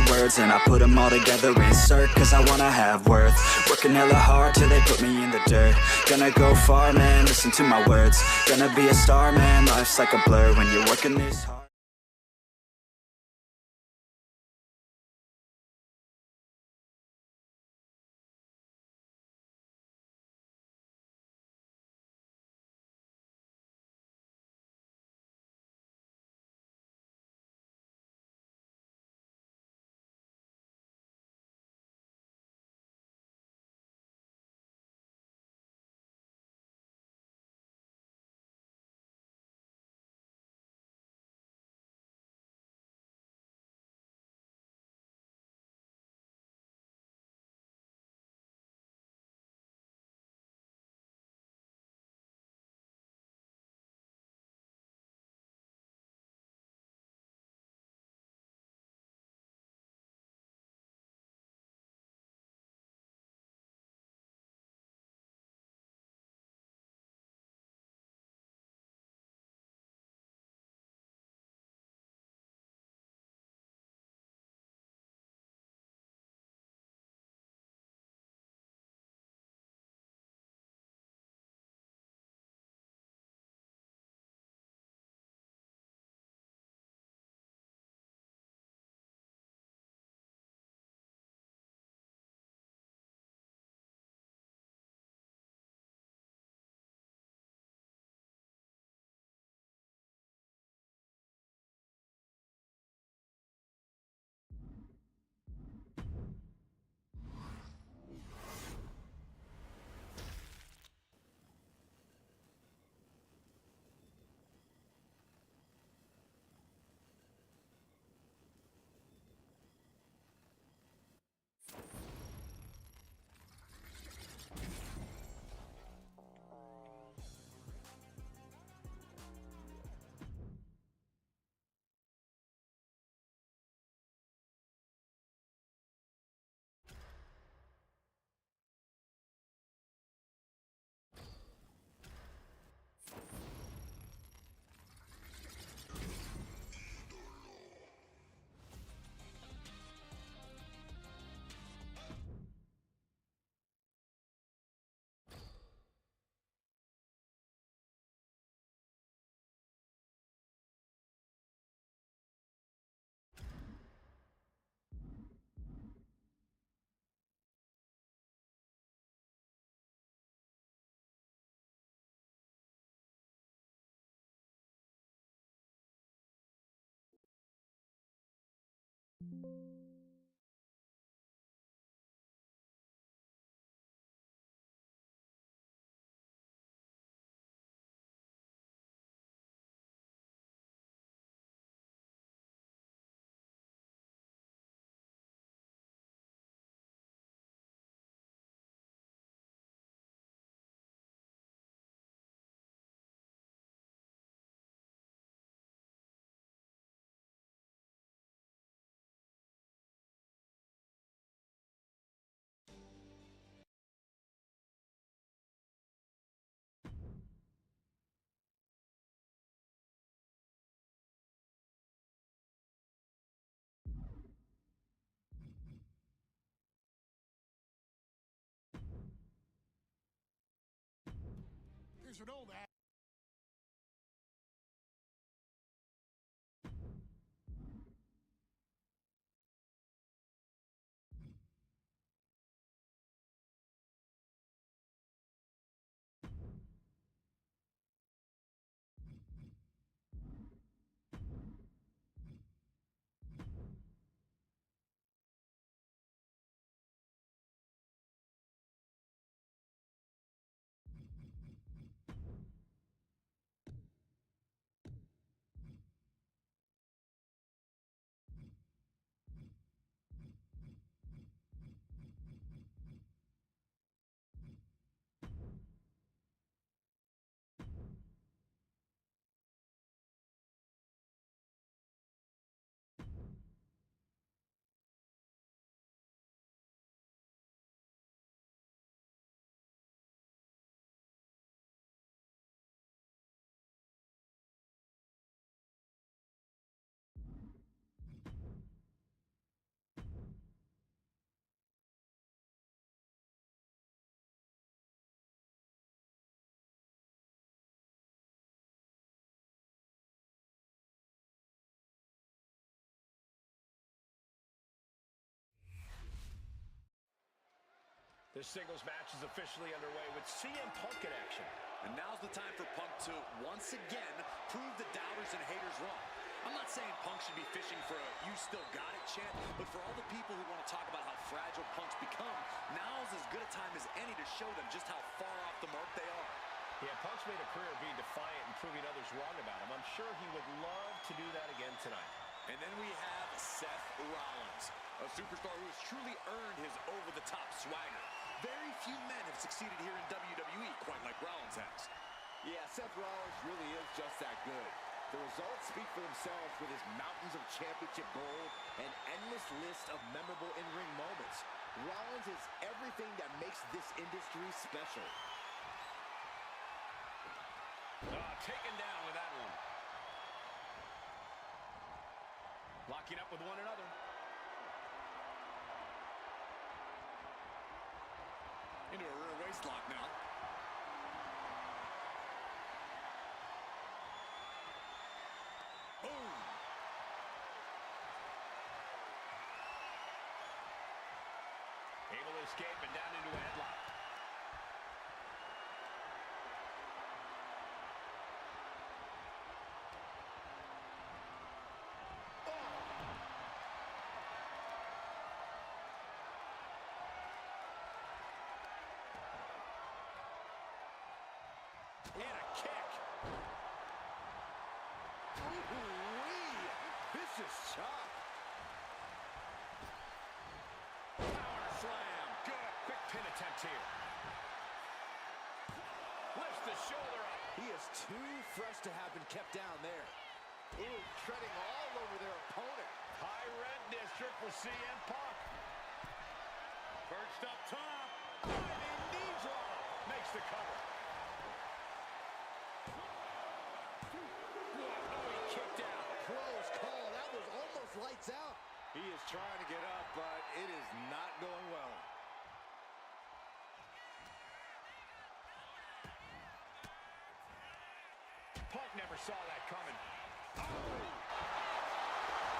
words and I put them all together, insert, cause I wanna have worth. Working hella hard till they put me in the dirt. Gonna go far, man, listen to my words. Gonna be a star, man, life's like a blur when you're working this hard. You should know that. This singles match is officially underway with CM Punk in action. And now's the time for Punk to, once again, prove the doubters and haters wrong. I'm not saying Punk should be fishing for a "you still got it" chant, but for all the people who want to talk about how fragile Punk's become, now's as good a time as any to show them just how far off the mark they are. Yeah, Punk's made a career of being defiant and proving others wrong about him. I'm sure he would love to do that again tonight. And then we have Seth Rollins, a superstar who has truly earned his over-the-top swagger. Very few men have succeeded here in WWE quite like Rollins has. Yeah, Seth Rollins really is just that good. The results speak for themselves with his mountains of championship gold and endless list of memorable in-ring moments. Rollins is everything that makes this industry special. Taken down with that one. Locking up with one another. Into a rear waist lock now. Boom. Able to escape and down into a headlock. And a kick. Ooh-wee! Vicious chop. Power slam. Good. Quick pin attempt here. Lifts the shoulder up. He is too fresh to have been kept down there. Ooh, treading all over their opponent. High red district for CM Punk. Perched up top. Diving knee drop. Makes the cover. Close call. That was almost lights out. He is trying to get up, but it is not going well. Punk never saw that coming.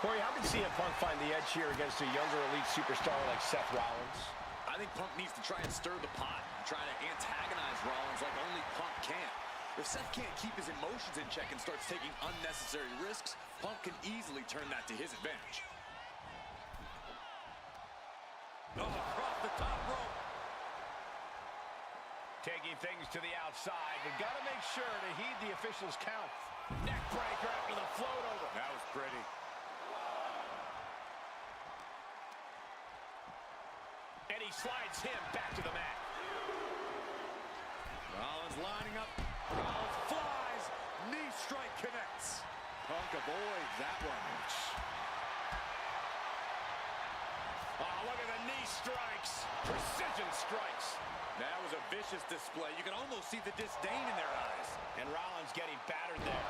Corey, how can CM Punk find the edge here against a younger elite superstar like Seth Rollins? I think Punk needs to try and stir the pot and try to antagonize Rollins like only Punk can. If Seth can't keep his emotions in check and starts taking unnecessary risks, Punk can easily turn that to his advantage. Oh, across the top rope. Taking things to the outside, but got to make sure to heed the official's count. Neck breaker after the float over. That was pretty. And he slides him back to the mat. Rollins lining up. Rollins flies. Knee strike connects. Punk avoids that one. Oh, look at the knee strikes. Precision strikes. That was a vicious display. You can almost see the disdain in their eyes. And Rollins getting battered there.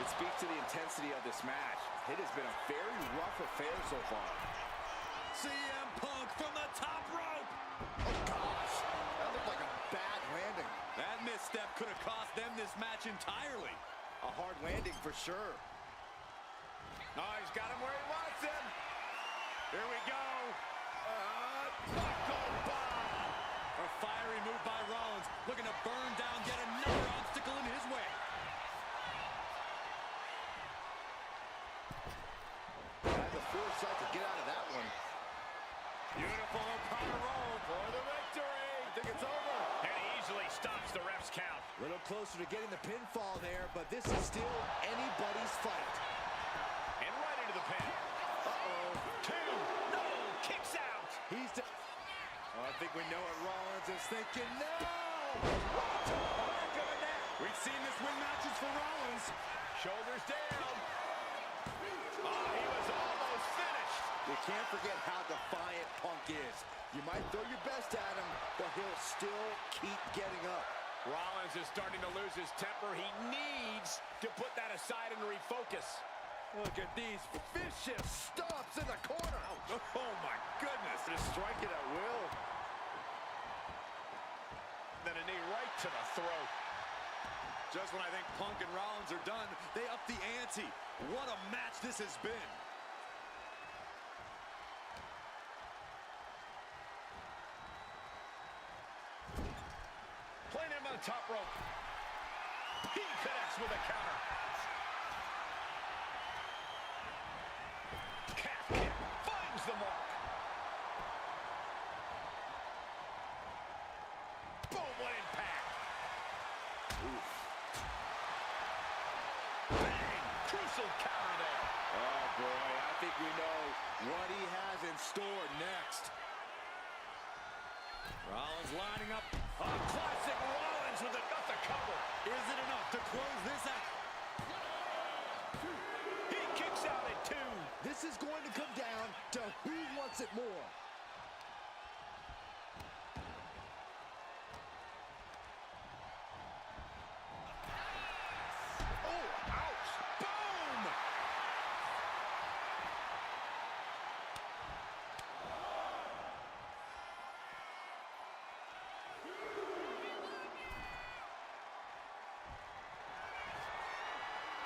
It speaks to the intensity of this match. It has been a very rough affair so far. CM Punk from the top rope. Oh, gosh. That looked like a bad landing. That misstep could have cost them this match entirely. A hard landing for sure. Oh, he's got him where he wants him. Here we go. Buckle bomb. A fiery move by Rollins, looking to burn down yet another obstacle in his way. Had the foresight to get out of that one. Beautiful O'Connor roll for the victory. I think it's over. And he easily stops the ref's count. A little closer to getting the pinfall there, but this is still anybody's fight. And right into the pin. Uh-oh. Two. No. Kicks out. He's oh, I think we know what Rollins is thinking. No! Right to the back of the neck. We've seen this win matches for Rollins. Shoulders down. Oh, he was almost finished. You can't forget how defiant Punk is. You might throw your best at him, but he'll still keep getting up. Rollins is starting to lose his temper. He needs to put that aside and refocus. Look at these vicious stomps in the corner. Oh my goodness. Just strike it at will. Then a knee right to the throat. Just when I think Punk and Rollins are done, they up the ante. What a match this has been. the top rope. He connects with a counter. Calf kick finds the mark. Boom, what impact. Oof. Bang, crucial counter there. Oh, boy, I think we know what he has in store next. Rollins lining up. Classic Rollins with got the cover. Is it enough to close this out? He kicks out at 2. This is going to come down to who wants it more. Oh, ouch. Boom!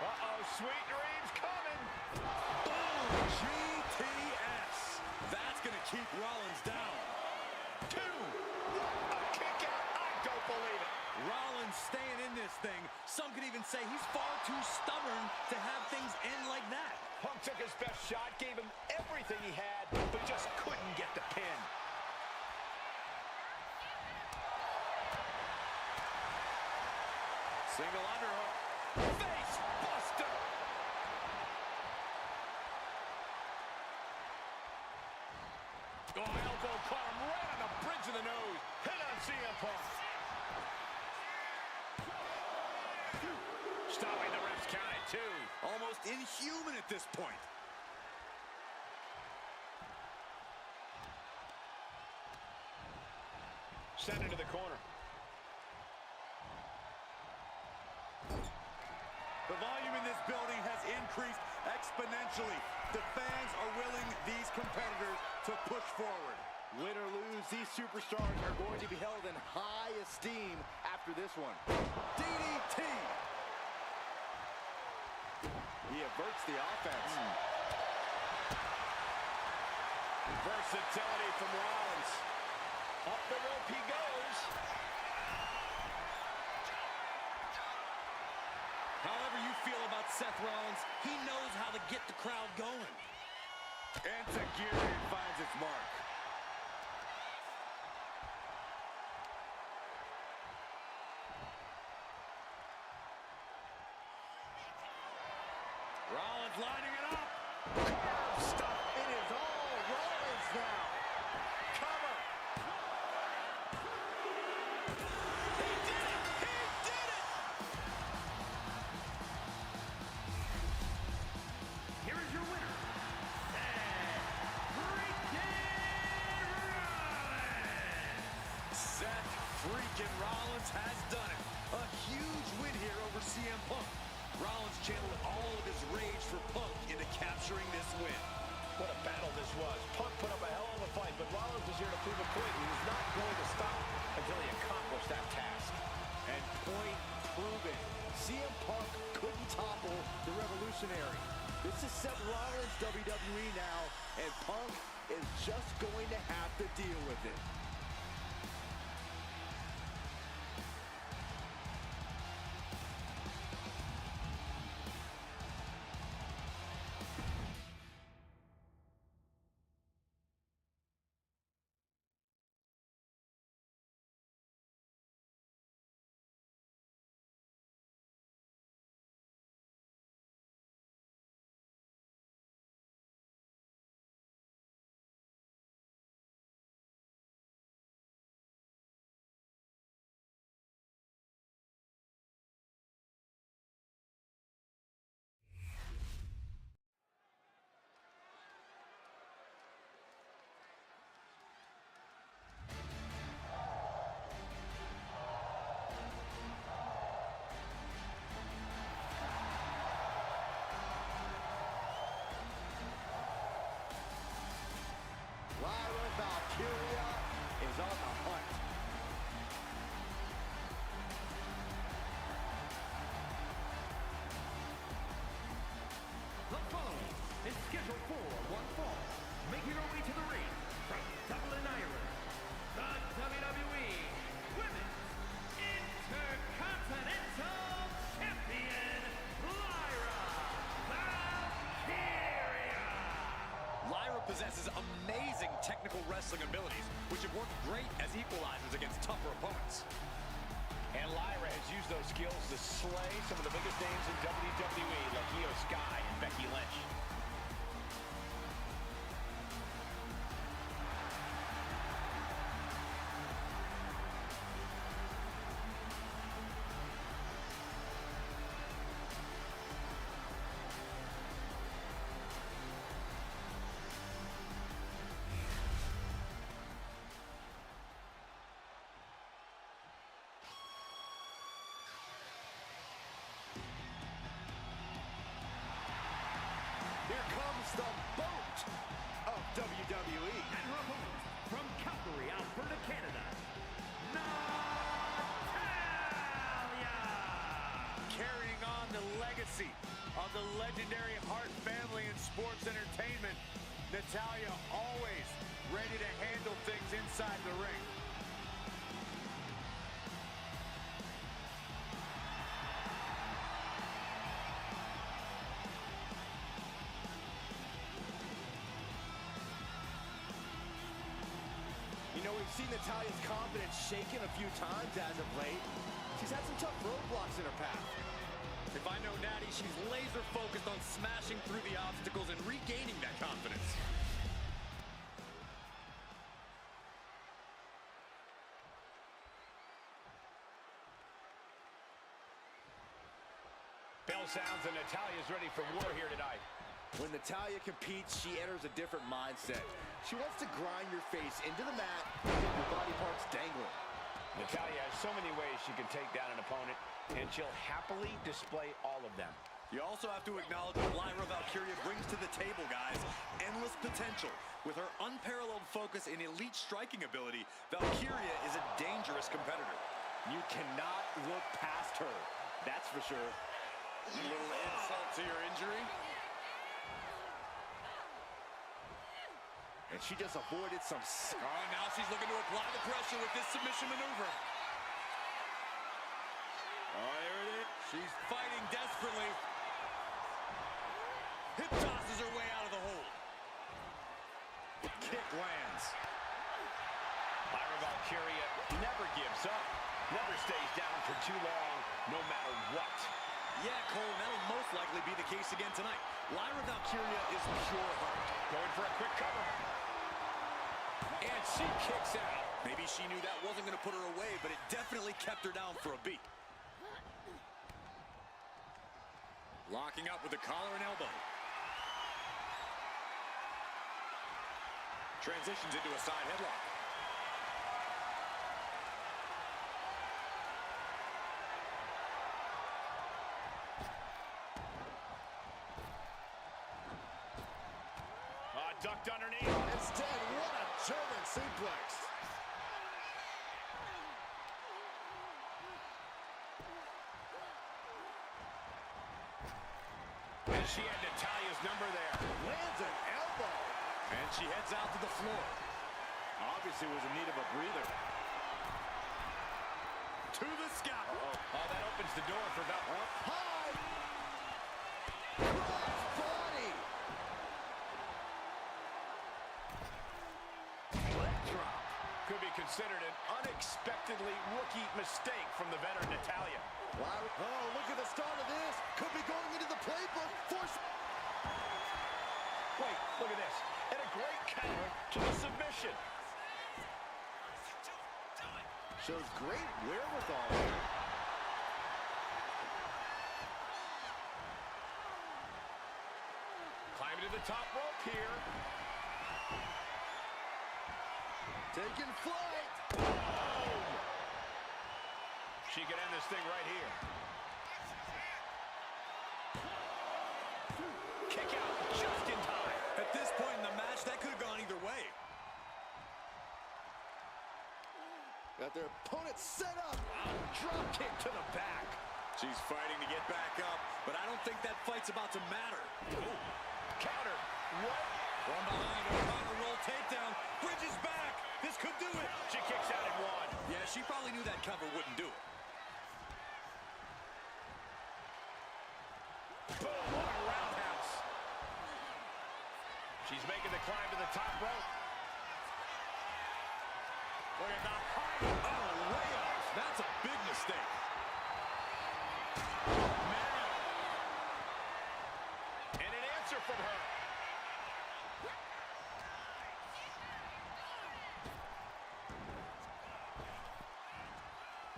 Uh-oh, sweet dreams coming. Boom! GTS. That's going to keep Rollins down. 2. A kick out. I don't believe it. Rollins staying in this thing. Some could even say he's far too stubborn to have things end like that. Punk took his best shot, gave him everything he had, but just couldn't get the pin. Single underhook. Face buster. Oh, elbow caught him right on the bridge of the nose. Hit on CM Punk. Stopping the ref's count at 2. Almost inhuman at this point. Sent into the corner. The volume in this building has increased exponentially. The fans are willing these competitors to push forward. Win or lose, these superstars are going to be held in high esteem after this one. DDT! He averts the offense. Versatility from Rollins. Up the rope he goes. However you feel about Seth Rollins, he knows how to get the crowd going. And Tajiri finds its mark. Rollins lining it up. Curve stop. It is all Rollins now. Cover. He did it. He did it. Here is your winner, Seth freaking Rollins has done it. A huge win here over CM Punk. Rollins channeled all of his rage for Punk into capturing this win. What a battle this was. Punk put up a hell of a fight, but Rollins was here to prove a point. He was not going to stop until he accomplished that task. And point proven. CM Punk couldn't topple the Revolutionary. This is Seth Rollins' WWE now, and Punk is just going to have to deal with it. is on the hunt. The following is scheduled for one fall, making her way to the ring from Dublin, Ireland, the WWE Women's International technical wrestling abilities, which have worked great as equalizers against tougher opponents. And Lyra has used those skills to slay some of the biggest names in WWE, like Io Sky and Becky Lynch. Here comes the boat of WWE. And her opponent, from Calgary, Alberta, Canada, Natalya! Carrying on the legacy of the legendary Hart family in sports entertainment, Natalya always ready to handle things inside the ring. You know, we've seen Natalya's confidence shaken a few times as of late. She's had some tough roadblocks in her path. If I know Natty, she's laser focused on smashing through the obstacles and regaining that confidence. Bell sounds and Natalya's ready for war here tonight. When Natalya competes, she enters a different mindset. She wants to grind your face into the mat and get your body parts dangling. Natalya has so many ways she can take down an opponent, and she'll happily display all of them. You also have to acknowledge what Lyra Valkyria brings to the table, guys. Endless potential. With her unparalleled focus and elite striking ability, Valkyria is a dangerous competitor. You cannot look past her, that's for sure. A little insult to your injury. And she just avoided some... Oh, now she's looking to apply the pressure with this submission maneuver. Oh, there it is. She's fighting desperately. Hip tosses her way out of the hold. Kick lands. Lyra Valkyria never gives up, never stays down for too long, no matter what. Yeah, Cole, that'll most likely be the case again tonight. Lyra Valkyria is pure heart. Going for a quick cover. And she kicks out. Maybe she knew that wasn't going to put her away, but it definitely kept her down for a beat. Locking up with the collar and elbow. Transitions into a side headlock. Ducked underneath. Instead, what a German suplex. And she had Natalya's number there. Lands an elbow. And she heads out to the floor. Obviously was in need of a breather. To the scalp. Oh, that opens the door for Val. Up high. Cross body. Leg drop. Could be considered an unexpectedly rookie mistake from the veteran Natalya. Wow. Oh, look at the start of this. Could be going into the playbook. Wait, look at this. And a great counter to the submission. Shows great wherewithal. Climbing to the top rope here. Taking flight. Boom! She can end this thing right here. Kick out just in time. At this point in the match, that could have gone either way. Got their opponent set up. Drop kick to the back. She's fighting to get back up, but I don't think that fight's about to matter. Ooh. Counter. What? From behind, a counter roll takedown. Bridges back. This could do it. She kicks out at one. Yeah, she probably knew that cover wouldn't do it. Boom, what a roundhouse. She's making the climb to the top rope. Look at the height. Oh, layup. That's a big mistake. Man. And an answer from her.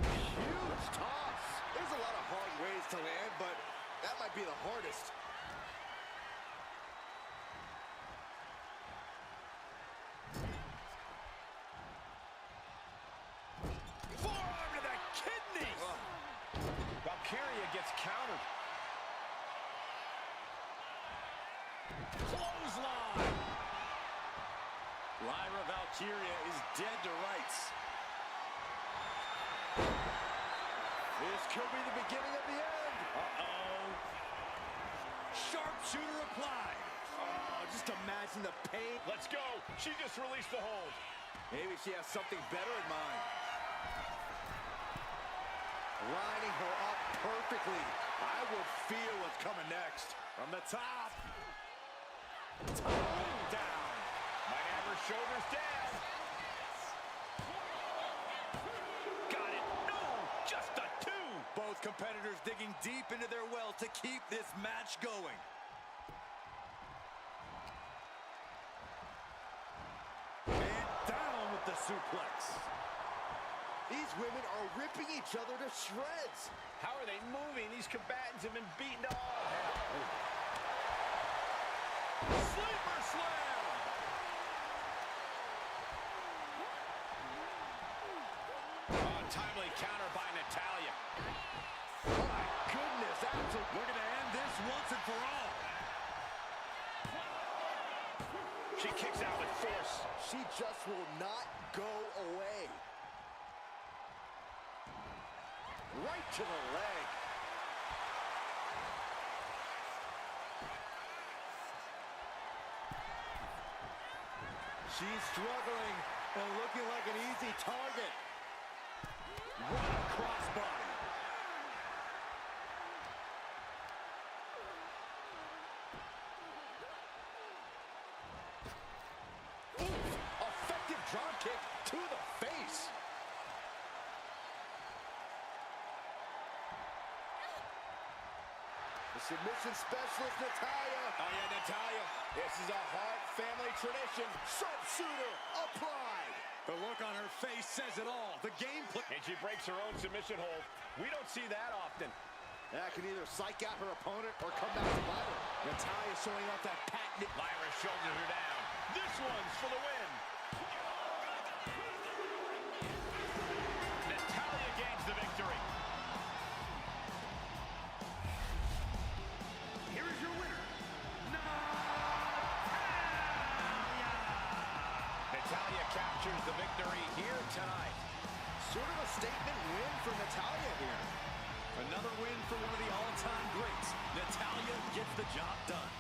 Huge toss. There's a lot of hard ways to land, but that might be the hardest. Forearm to the kidneys. Valkyria gets countered. Clothesline. Lyra Valkyria is dead to rights. This could be the beginning of the end. Uh-oh. Sharpshooter applied. Oh, just imagine the pain. Let's go. She just released the hold. Maybe she has something better in mind. Lining her up perfectly. I would feel what's coming next. From the top. Tumbling down. Might have her shoulders down. Got it. No, just a two. Both competitors digging deep into their well to keep this match going. And down with the suplex. These women are ripping each other to shreds. How are they moving? These combatants have been beaten to all hell. Sleeper slam. Oh, timely counter by Natalya. My goodness, absolutely. We're going to end this once and for all. She kicks out with force. She just will not go away. Right to the leg. She's struggling and looking like an easy target. Right crossbody. Effective drop kick to the face. The submission specialist, Natalya. Oh, yeah, Natalya. This is a Hart family tradition. Sharpshooter applied. The look on her face says it all. The game plan. And she breaks her own submission hold. We don't see that often. That can either psych out her opponent or come back to bite her. Natalya showing off that patented. Lyra's shoulders her down. This one's for the win. Natalya gains the victory. Here is your winner, Natalya captures the victory here tonight. Sort of a statement win for Natalya here. Another win for one of the all-time greats. Natalya gets the job done.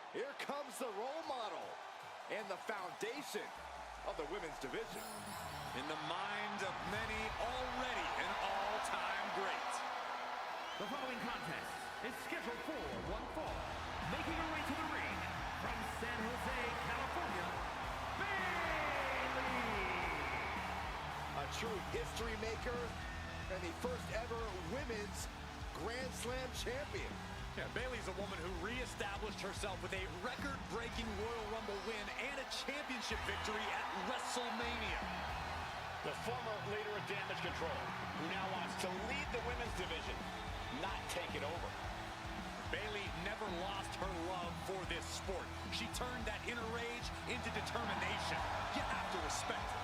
Here comes the role model and the foundation of the women's division. In the minds of many, already an all-time great. The following contest is scheduled for one fall. Making her way to the ring from San Jose, California, Bayley! A true history maker and the first ever women's Grand Slam champion. Yeah, Bayley's a woman who reestablished herself with a record-breaking Royal Rumble win and a championship victory at WrestleMania. The former leader of Damage Control, who now wants to lead the women's division, not take it over. Bayley never lost her love for this sport. She turned that inner rage into determination. You have to respect it.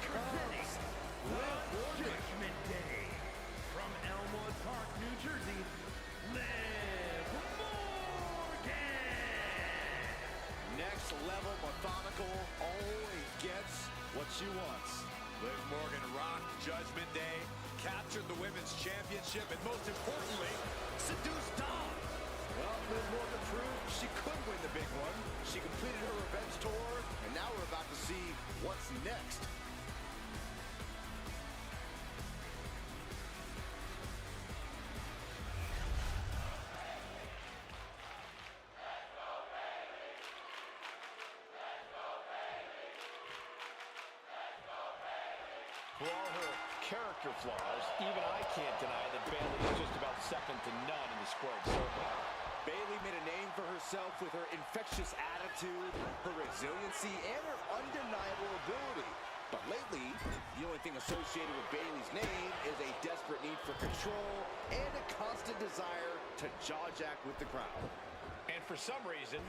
Representing the Judgment Day from Elmwood Park, New Jersey, Liv Morgan! Next level methodical, always gets what she wants. Liv Morgan rocked Judgment Day, captured the women's championship, and most importantly, seduced Dom. Well, Liv Morgan proved she could win the big one. She completed her revenge tour, and now we're about to see what's next. For all her character flaws, even I can't deny that Bayley is just about second to none in the squared circle. Bayley made a name for herself with her infectious attitude, her resiliency, and her undeniable ability. But lately, the only thing associated with Bayley's name is a desperate need for control and a constant desire to jaw-jack with the crowd. And for some reason,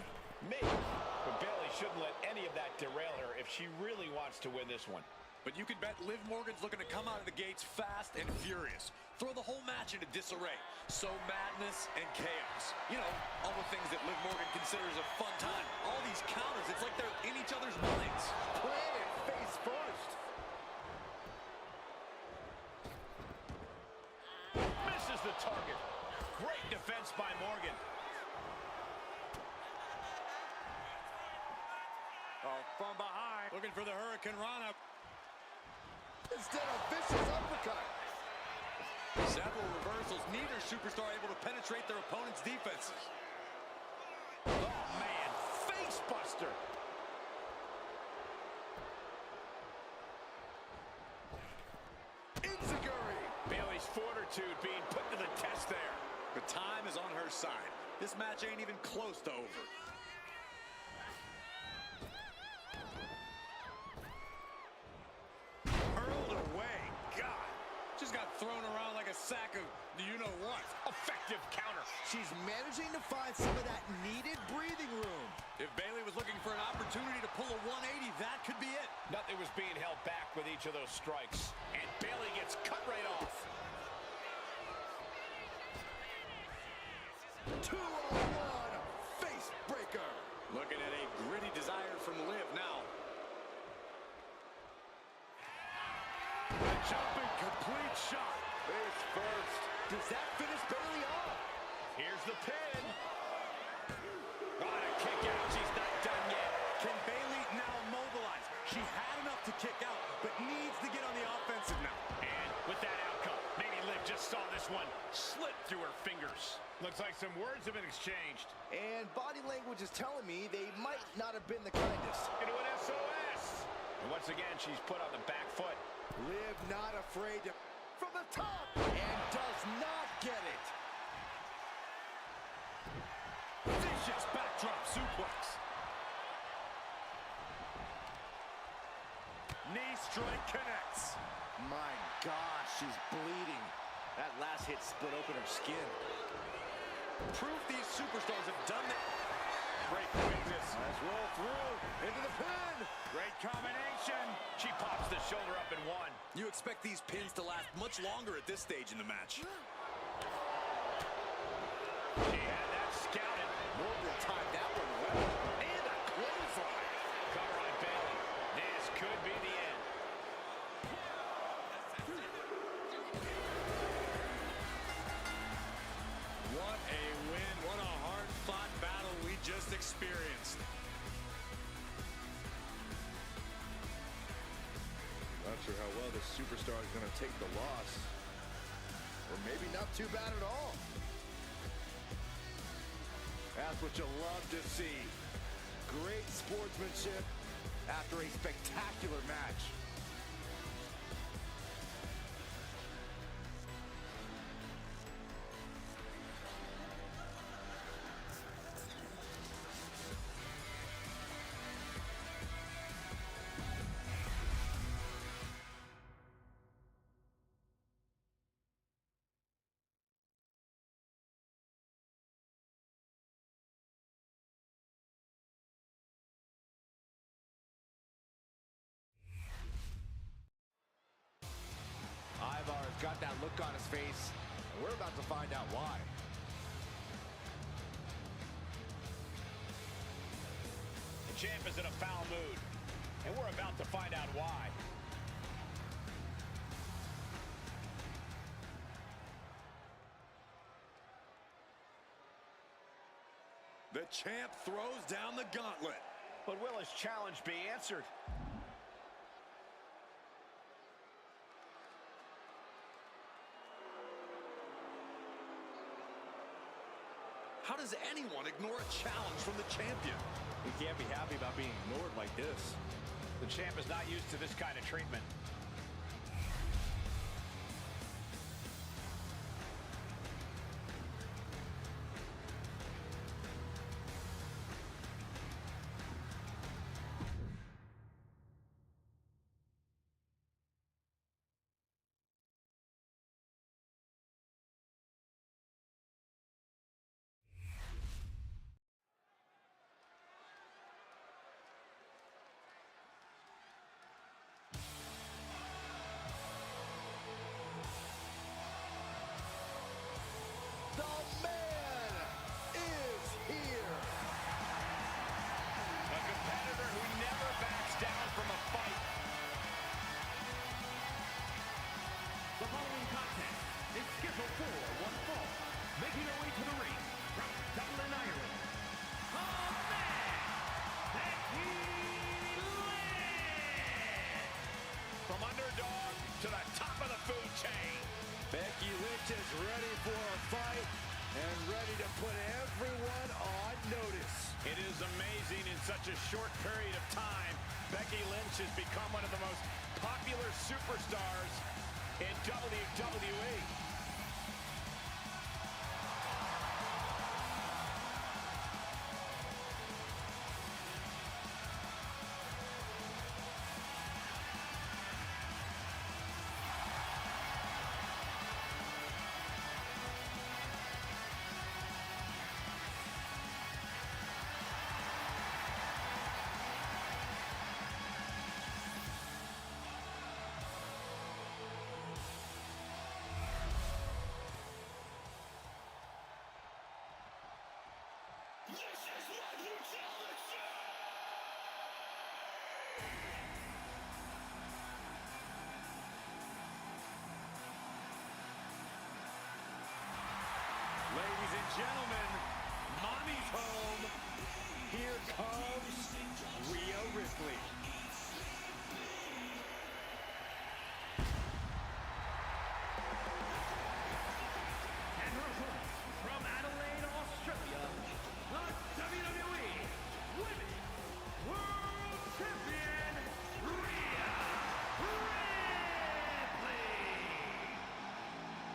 me. But Bayley shouldn't let any of that derail her if she really wants to win this one. But you can bet Liv Morgan's looking to come out of the gates fast and furious. Throw the whole match into disarray. So madness and chaos. You know, all the things that Liv Morgan considers a fun time. All these counters, it's like they're in each other's minds. Planted face first. Misses the target. Great defense by Morgan. Oh, from behind. Looking for the Hurricane Rana. Instead of vicious uppercut. Several reversals. Neither superstar able to penetrate their opponent's defenses. Oh, man. Face buster. Enziguri. Bayley's fortitude being put to the test there. The time is on her side. This match ain't even close to over. Hurled away. God. Just got thrown around like a sack of you-know-what. Effective counter. She's managing to find some of that needed breathing room. If Bayley was looking for an opportunity to pull a 180, that could be it. Nothing was being held back with each of those strikes. And Bayley gets cut right off. 2-on-1 face breaker. Looking at a gritty desire from Liv now. The jumping complete shot. Face first. Does that finish Bayley off? Here's the pin. On a kick out. She's not done yet. Can Bayley now mobilize? She had enough to kick out, but needs to get on the offensive now. And with that outcome, maybe Liv just saw this one slip through her fingers. Looks like some words have been exchanged. And body language is telling me they might not have been the kindest. Into an SOS. And once again, she's put on the back foot. Liv not afraid to from the top and does not get it. Vicious backdrop suplex. Knee strike connects. My gosh, she's bleeding. That last hit split open her skin. Proof these superstars have done that. great quickness. Nice roll through, into the pin. Great combination. She pops the shoulder up and one. You expect these pins to last much longer at this stage in the match. She had that scouted. Morgan timed that one well. And a clothesline. Cover on Bayley. This could be the end. What a win. What a hard-fought battle we just experienced. Not sure how well this superstar is going to take the loss. Or maybe not too bad at all. That's what you love to see. Great sportsmanship after a spectacular match. Ivar's got that look on his face, and we're about to find out why. The champ is in a foul mood, and we're about to find out why. The champ throws down the gauntlet. But will his challenge be answered? How does anyone ignore a challenge from the champion? We can't be happy about being ignored like this. The champ is not used to this kind of treatment. The man is here. A competitor who never backs down from a fight. The following contest is scheduled for one fall. Making her way to the ring from Dublin, Ireland. The man, Becky Lynch. From underdog to the top of the food chain. Becky Lynch is ready for a fight and ready to put everyone on notice. It is amazing in such a short period of time, Becky Lynch has become one of the most popular superstars in WWE. Ladies and gentlemen, mommy's home. Here comes Rhea Ripley. And her opponent from Adelaide, Australia, the WWE Women's World Champion, Rhea Ripley.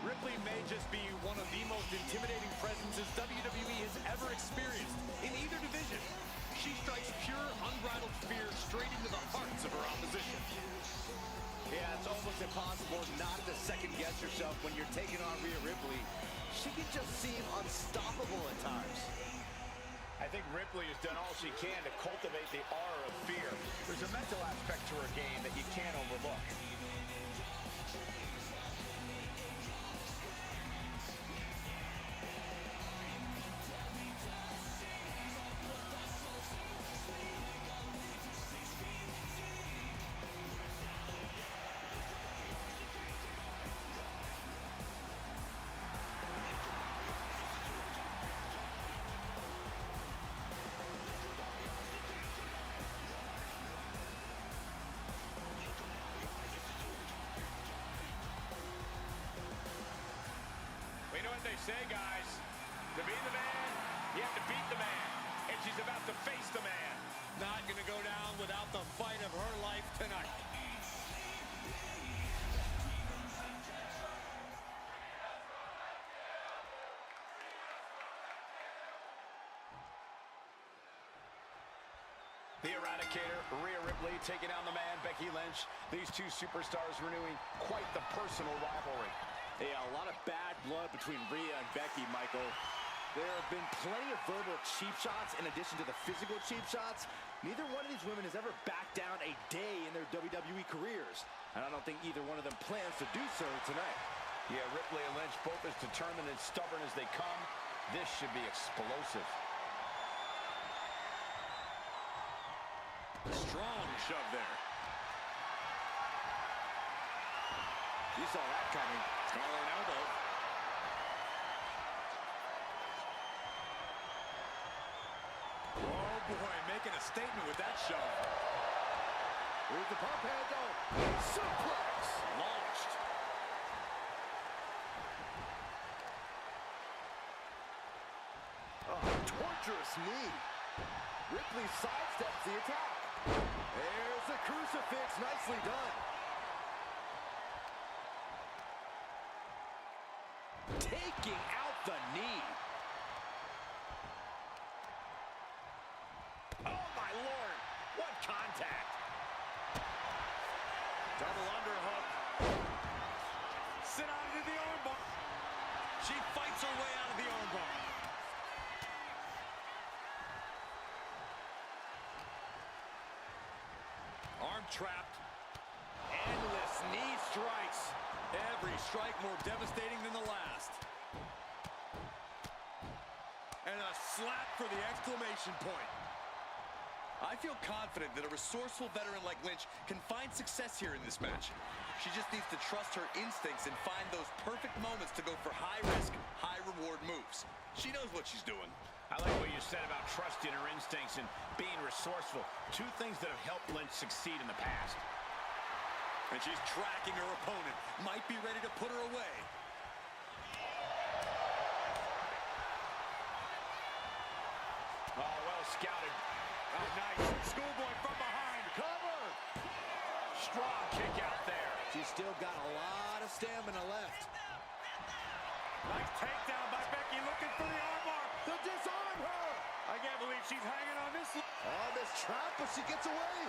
Ripley may just be one of the most intimidating presences WWE has ever experienced in either division. She strikes pure, unbridled fear straight into the hearts of her opposition. Yeah, it's almost impossible not to second-guess yourself when you're taking on Rhea Ripley. She can just seem unstoppable at times. I think Ripley has done all she can to cultivate the aura of fear. There's a mental aspect to her game that you can't overlook. We know what they say, guys. To be the man, you have to beat the man. And she's about to face the man. Not going to go down without the fight of her life tonight. The Eradicator, Rhea Ripley, taking down the man, Becky Lynch. These two superstars renewing quite the personal rivalry. Yeah, a lot of bad blood between Rhea and Becky, Michael. There have been plenty of verbal cheap shots in addition to the physical cheap shots. Neither one of these women has ever backed down a day in their WWE careers. And I don't think either one of them plans to do so tonight. Yeah, Ripley and Lynch both as determined and stubborn as they come. This should be explosive. Strong shove there. You saw that coming. Collar elbow. Oh boy, making a statement with that shove. Here's the pump handle. Suplex. Launched. Oh, torturous knee. Ripley sidesteps the attack. There's the crucifix. Nicely done. Taking out the knee. Oh, my Lord. What contact. Double underhook. Sit out into the armbar. She fights her way out of the armbar. Arm trapped. Endless knee strikes. Every strike more devastating than the last. And a slap for the exclamation point. I feel confident that a resourceful veteran like Lynch can find success here in this match. She just needs to trust her instincts and find those perfect moments to go for high-risk, high-reward moves. She knows what she's doing. I like what you said about trusting her instincts and being resourceful. Two things that have helped Lynch succeed in the past. And she's tracking her opponent. Might be ready to put her away. Oh, well scouted. Oh, nice. Schoolboy from behind. Cover. Strong kick out there. She's still got a lot of stamina left. Nice takedown by Becky, looking for the armbar. To disarm her. I can't believe she's hanging on this. Oh, this trap, but she gets away.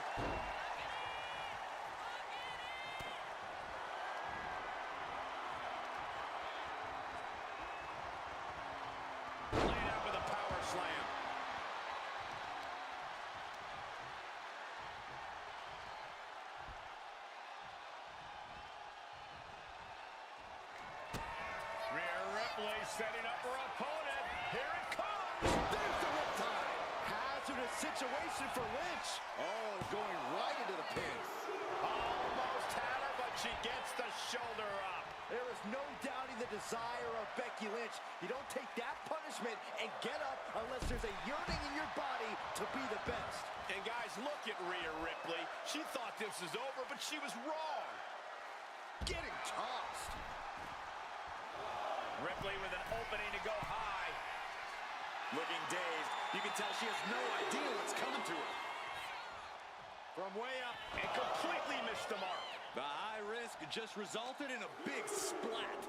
Laid out with a power slam. Rhea Ripley setting up her opponent. Here it comes. There's the riptide. Hazardous situation for Lynch. Oh, going right into the pin. Almost had her, but she gets the shoulder up. There is no doubting the desire of Becky Lynch. You don't take that punishment and get up unless there's a yearning in your body to be the best. And guys, look at Rhea Ripley. She thought this was over, but she was wrong. Getting tossed. Ripley with an opening to go high. Looking dazed. You can tell she has no idea what's coming to her. From way up and completely missed the mark. The high risk just resulted in a big splat.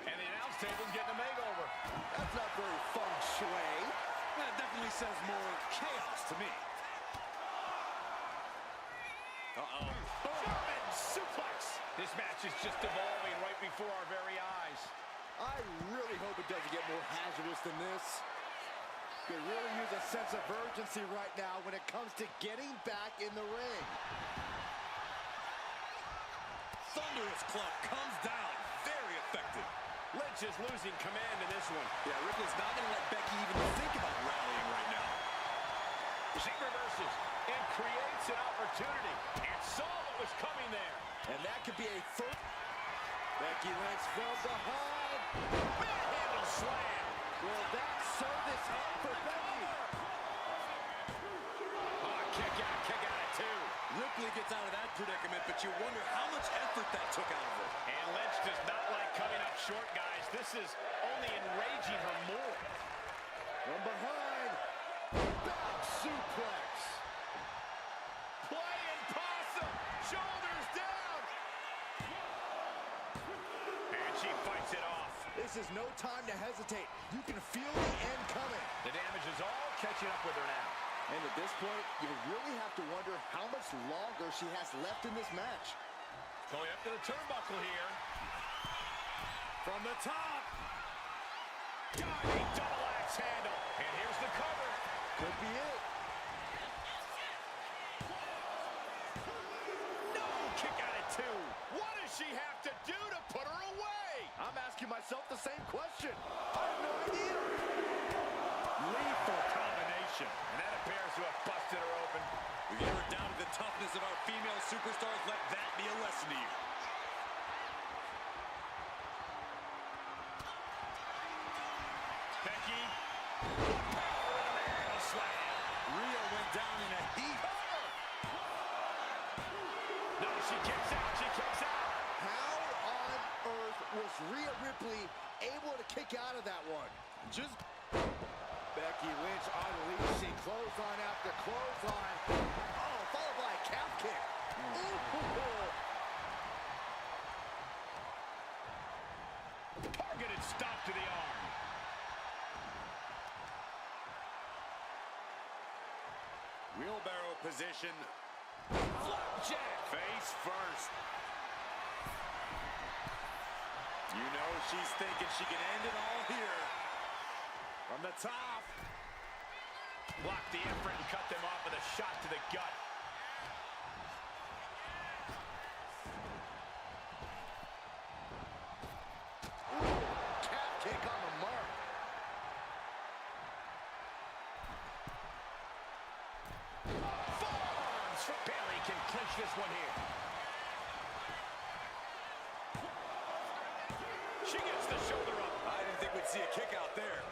And the announce table's getting a makeover. That's not very feng shui. That definitely says more chaos to me. Uh-oh. German suplex. This match is just evolving right before our very eyes. I really hope it doesn't get more hazardous than this. Could really use a sense of urgency right now when it comes to getting back in the ring. Thunderous club comes down. Very effective. Lynch is losing command in this one. Yeah, Ripley's not going to let Becky even think about rallying right now. She reverses and creates an opportunity and saw what was coming there. And that could be a first. Becky Lynch from behind. Manhandle slam. Will that sew this up for Becky? Oh, kick out at two. Ripley gets out of that predicament, but you wonder how much effort that took out of her. And Lynch does not like coming up short, guys. This is only enraging her more. From behind. Back suplex. Playing possum. Shoulders down. And she fights it off. This is no time to hesitate. You can feel the end coming. The damage is all catching up with her now. And at this point, you really have to wonder how much longer she has left in this match. Going up to the turnbuckle here. From the top. Diving double axe handle. And here's the cover. Could be it. No, kick out at two. What does she have to do to put her away? I'm asking myself the same question. I have no idea. Lethal combination. And that appears to have busted her open. We get her down to the toughness of our female superstars. Let that be a lesson to you. Becky. Power in a manhandle slam. Rhea went down in a heap. No, she kicks out. She kicks out. How on earth was Rhea Ripley able to kick out of that one? Just Becky Lynch unleashing clothesline after clothesline. Oh, followed by a calf kick. Targeted stop to the arm. wheelbarrow position. Flapjack. Face first. You know she's thinking she can end it all here. From the top. Block the effort and cut them off with a shot to the gut. Calf kick on the mark. Forearms from Bailey can clinch this one here. She gets the shoulder up. I didn't think we'd see a kick out there.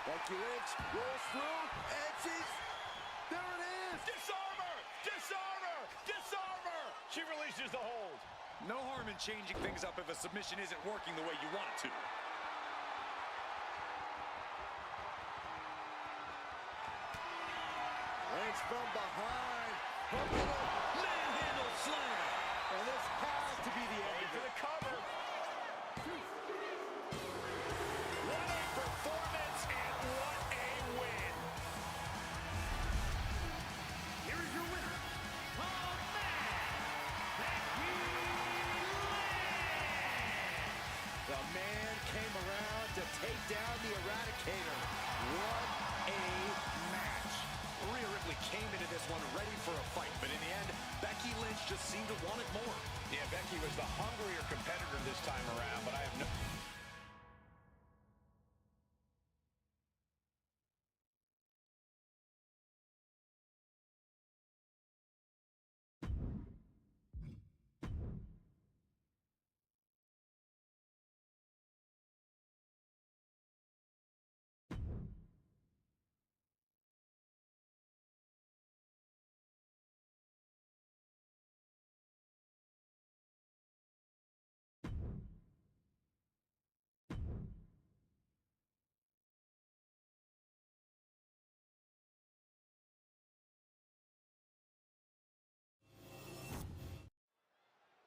Becky Lynch rolls through, and there it is! Disarm her! Disarm her! Disarm her! She releases the hold. No harm in changing things up if a submission isn't working the way you want it to. Lynch from behind, hooking up, Manhandle slam! and this has to be the end Going of for it. the cover. What a performance and what a win. Here is your winner, Becky Lynch. The man came around to take down the Eradicator. What a match. Rhea Ripley came into this one ready for a fight, but in the end, Becky Lynch just seemed to want it more. Yeah, Becky was the hungrier competitor this time around, but I have no...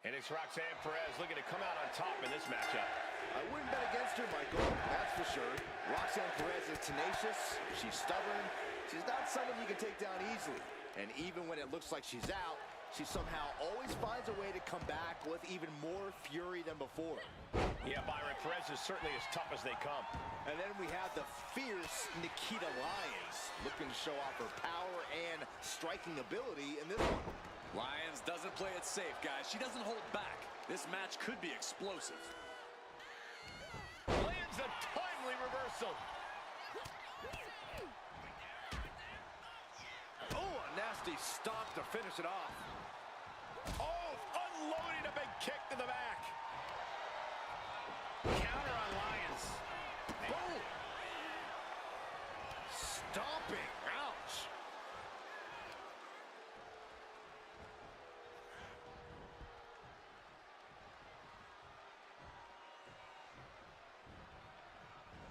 And it's Roxanne Perez looking to come out on top in this matchup. I wouldn't bet against her, Michael, that's for sure. Roxanne Perez is tenacious, she's stubborn, she's not someone you can take down easily. And even when it looks like she's out, she somehow always finds a way to come back with even more fury than before. Yeah, Byron, Perez is certainly as tough as they come. And then we have the fierce Nikita Lyons, looking to show off her power and striking ability in this one. Lyons doesn't play it safe, guys. She doesn't hold back. This match could be explosive. Lands a timely reversal. Oh, a nasty stop to finish it off. Oh, unloading a big kick to the back. Counter on Lyons. Boom! Stomping. Ouch.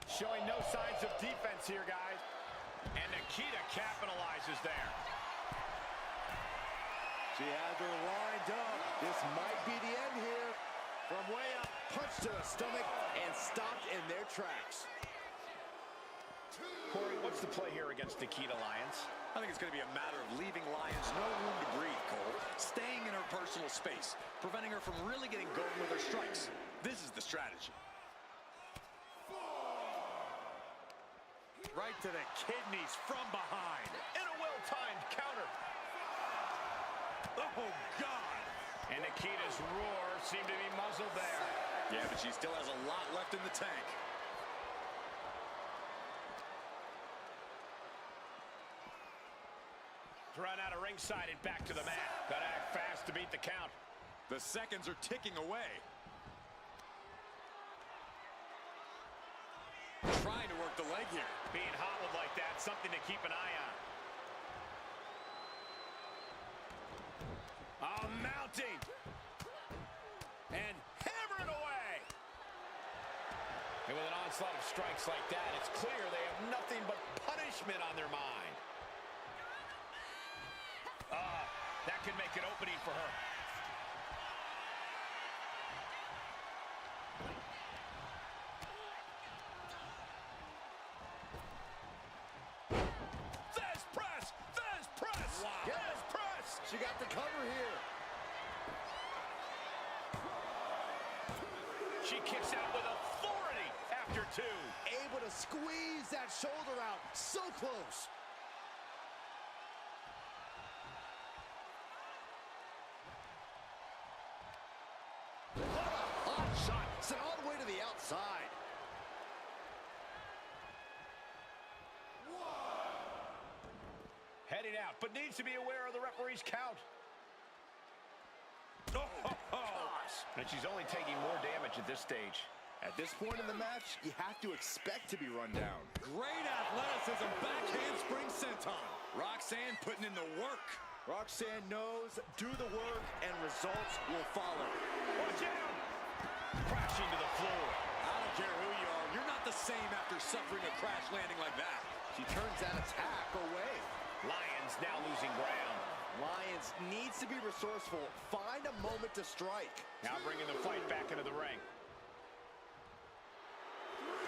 Showing no signs of defense here, guys. And Nikita capitalizes there. She has her lined up. This might be the end here. From way up, punch to the stomach, and stopped in their tracks. Corey, what's the play here against Nikita Lyons? I think it's going to be a matter of leaving Lyons no room to breathe, Cole. Staying in her personal space, preventing her from really getting going with her strikes. This is the strategy. Right to the kidneys from behind. And a well-timed counter. Oh, God. And Nikita's roar seemed to be muzzled there. Yeah, but she still has a lot left in the tank. Run out of ringside and back to the mat. Gotta act fast to beat the count. The seconds are ticking away. Trying to work the leg here. Being hobbled like that, something to keep an eye on. Oh, mounting. And hammering away. And with an onslaught of strikes like that, it's clear they have nothing but punishment on their mind. That could make an opening for her. Fez press! Fez press! Wow. Fez press! She got the cover here. She kicks out with authority after two. Able to squeeze that shoulder out. So close. What a hot shot. Sent all the way to the outside. Heading out, but needs to be aware of the referee's count. Gosh. And she's only taking more damage at this stage. At this point in the match, you have to expect to be run down. Great athleticism, backhand spring senton. Roxanne putting in the work. Roxanne knows, do the work, and results will follow. Watch out! Crashing to the floor. I don't care who you are, you're not the same after suffering a crash landing like that. She turns that attack away. Lyons now losing ground. Lyons needs to be resourceful. Find a moment to strike. Now bringing the fight back into the ring.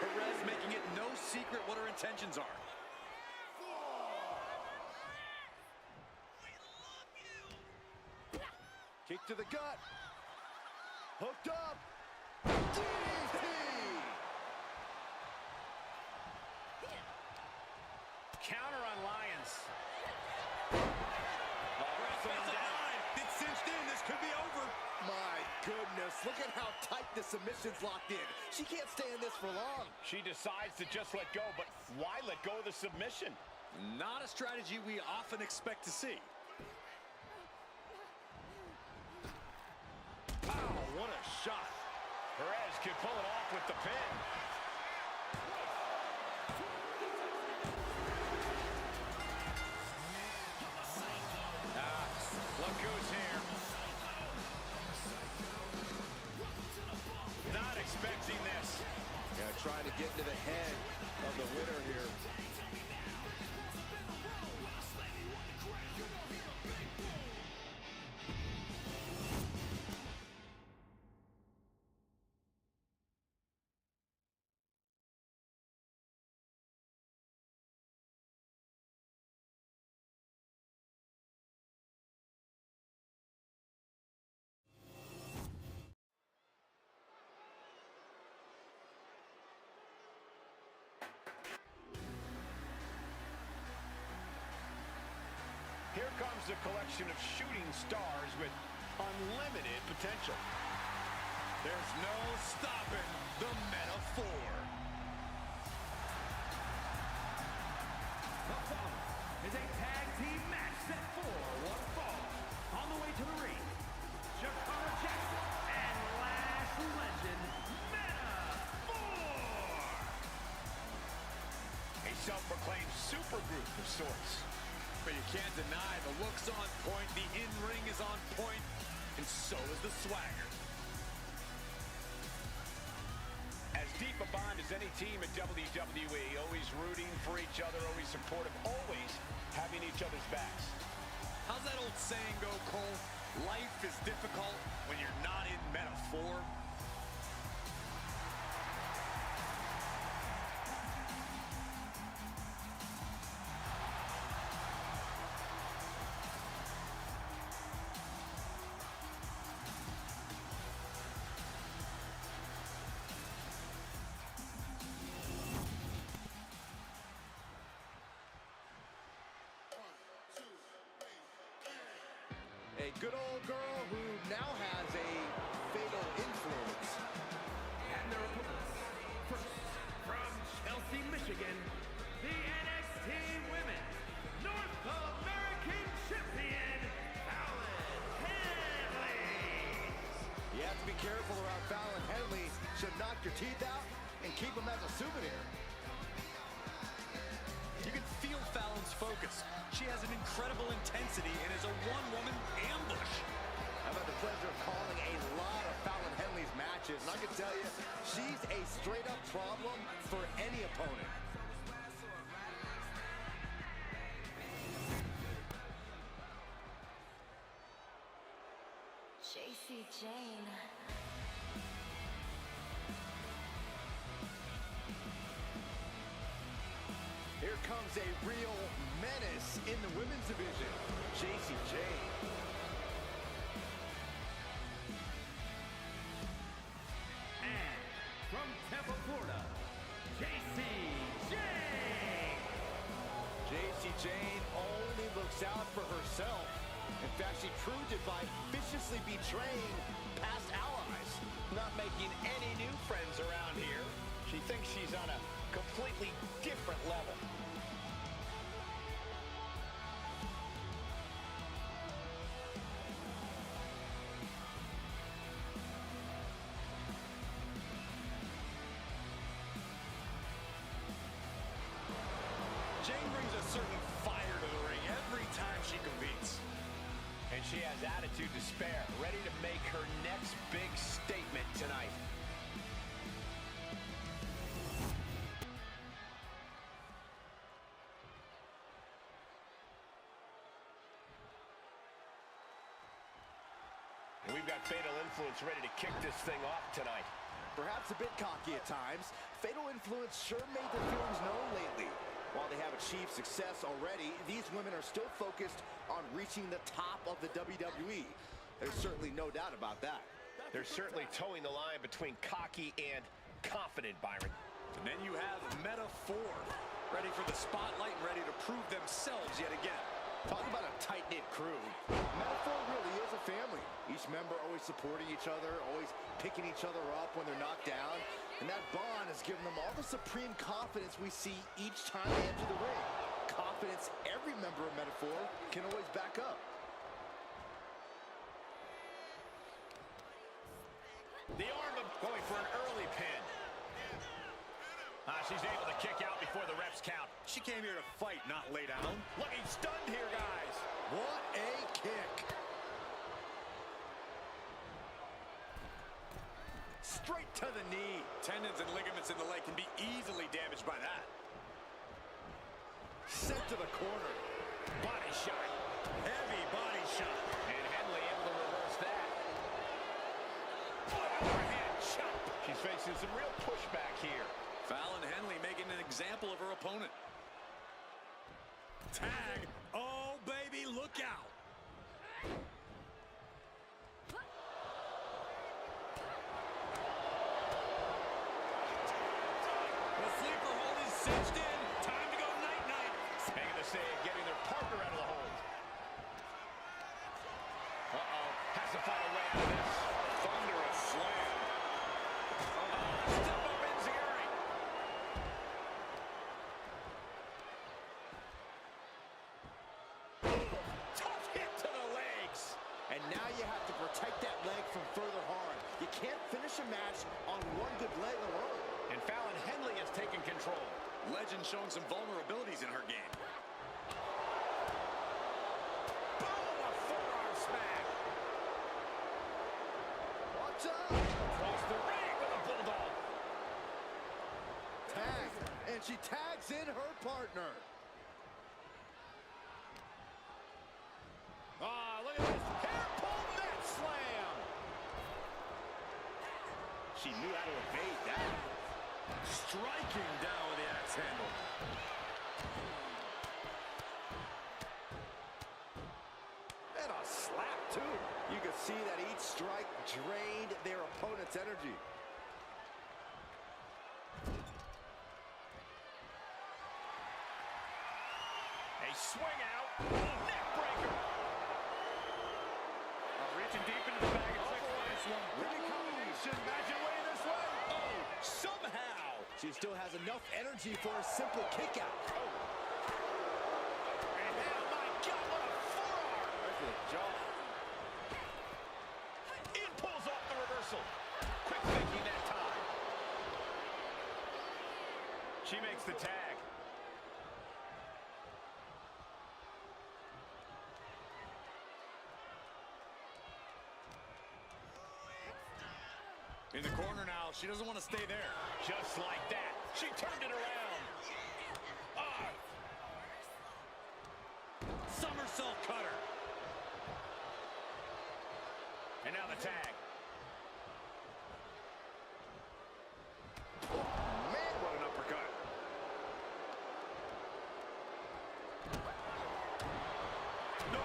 Perez making it no secret what her intentions are. Kick to the gut. Hooked up. DDT! Counter on Lyons. It's cinched in. This could be over. My goodness, look at how tight the submission's locked in. She can't stay in this for long. She decides to just let go, but why let go of the submission? Not a strategy we often expect to see. Oh, what a shot. Perez could pull it off with the pin. Look who's here. Not expecting this. Yeah, trying to get into the head of the winner here. is a collection of shooting stars with unlimited potential. There's no stopping the metaphor. The following is a tag team match set for one fall. On the way to the ring, Shakara Jackson and Lash Legend Metaphor. A self-proclaimed supergroup of sorts. But you can't deny the looks on point, the in-ring is on point, and so is the swagger. As deep a bond as any team at WWE, always rooting for each other, always supportive, always having each other's backs. How's that old saying go, Cole? Life is difficult when you're not in metaphor. A good old girl who now has a fatal influence. And their opponents, first from Chelsea, Michigan, the NXT Women's North American Champion, Fallon Henley. You have to be careful around Fallon Henley. She'll knock your teeth out and keep them as a souvenir. You can feel Fallon's focus. She has an incredible intensity and is a one-woman ambush. I've had the pleasure of calling a lot of Fallon Henley's matches, and I can tell you, she's a straight-up problem for any opponent. JC Jane. Here comes a real menace in the women's division, JC Jane. And from Tampa, Florida, JC Jane. JC Jane only looks out for herself. In fact, she proved it by viciously betraying past allies. Not making any new friends around here. She thinks she's on a completely different level. Jane brings a certain fire to the ring every time she competes. And she has attitude to spare, ready to make her next big statement tonight. And we've got Fatal Influence ready to kick this thing off tonight. Perhaps a bit cocky at times, Fatal Influence sure made their feelings known lately. While they have achieved success already, these women are still focused on reaching the top of the WWE. There's certainly no doubt about that. They're certainly towing the line between cocky and confident, Byron. And then you have Metaphor, ready for the spotlight and ready to prove themselves yet again. Talk about a tight-knit crew. Metaphor really is a family. Each member always supporting each other, always picking each other up when they're knocked down. And that bond has given them all the supreme confidence we see each time they enter the ring. Confidence every member of Metaphor can always back up. The arm of going for an early pin. She's able to kick out before the refs count. She came here to fight, not lay down. Looking stunned here, guys. What a kick. Straight to the knee. Tendons and ligaments in the leg can be easily damaged by that. Sent to the corner. Body shot. Heavy body shot. And Henley able to reverse that. Overhand chop. She's facing some real pushback here. Fallon Henley making an example of her opponent. Tag. Oh, baby, look out. The sleeper hold is cinched in. Time to go night-night. Making the save, getting their partner out of the hold. find a way out of this. Thunderous slam. Step up enziguri. Tough hit to the legs. And now you have to protect that leg from further harm. You can't finish a match on one good leg alone. And Fallon Henley has taken control. Legend showing some vulnerabilities in her game. Boom, a forearm smack. Watch out! Across the ring with a bulldog. Tag, and she tags in her partner. Ah, look at this. Hair pull net slam. She knew how to evade that. Striking down with the axe handle. And a slap, too. You can see that each strike drained their opponent's energy. A swing out. Neck breaker. Reaching deep into the bag and this one. Winning combination. Imagine winning this way. Oh, somehow. She still has enough energy for a simple kick out. And oh my God, what a forearm. Right to the jaw. It pulls off the reversal. Quick thinking that time. She makes the tag. In the corner now. She doesn't want to stay there. Just like that. She turned it around. Ah. Somersault cutter. And now the tag. Man, what an uppercut. No.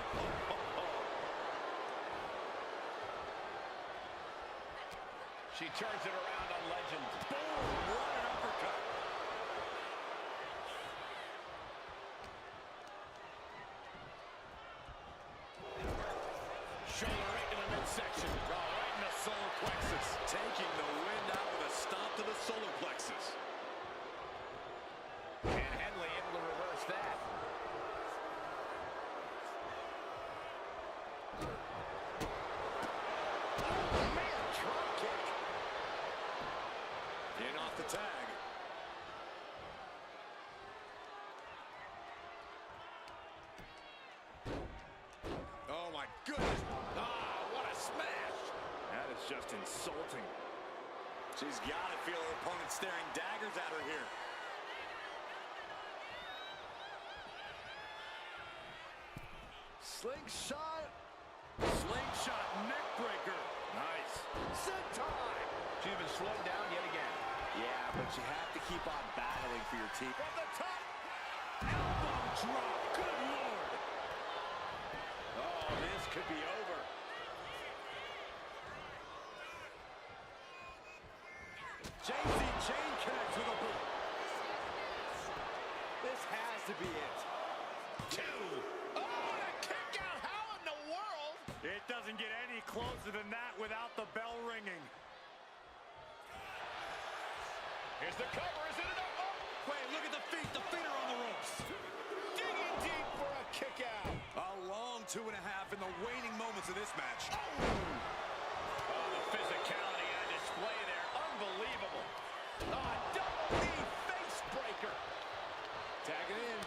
She turns it around on Legend. Boom, what an uppercut. Shoulder right in the midsection. Oh, right in the solar plexus. Taking the wind out with a stomp to the solar plexus. And Henley able to reverse that. Man, drop kick. In off the tag. Oh, my goodness. Ah, what a smash. That is just insulting. She's got to feel her opponent staring daggers at her here. Slingshot. Slingshot neck breaker. Nice. Sentai. She's been slowed down yet again. Yeah, but you have to keep on battling for your team. From the top. Elbow drop. Good Lord. Oh, this could be over. JC chain connects with a boot. This has to be it. Two. Oh, and a kick out. How in the world? It doesn't get any closer than that without the bell ringing. Here's the cover. Is it enough? Oh. Wait, look at the feet. The feet are on the ropes. Digging deep for a kick out. A long 2.5 in the waning moments of this match. Oh, the physicality on display there. Unbelievable. Ah, double knee face breaker. Tag it in.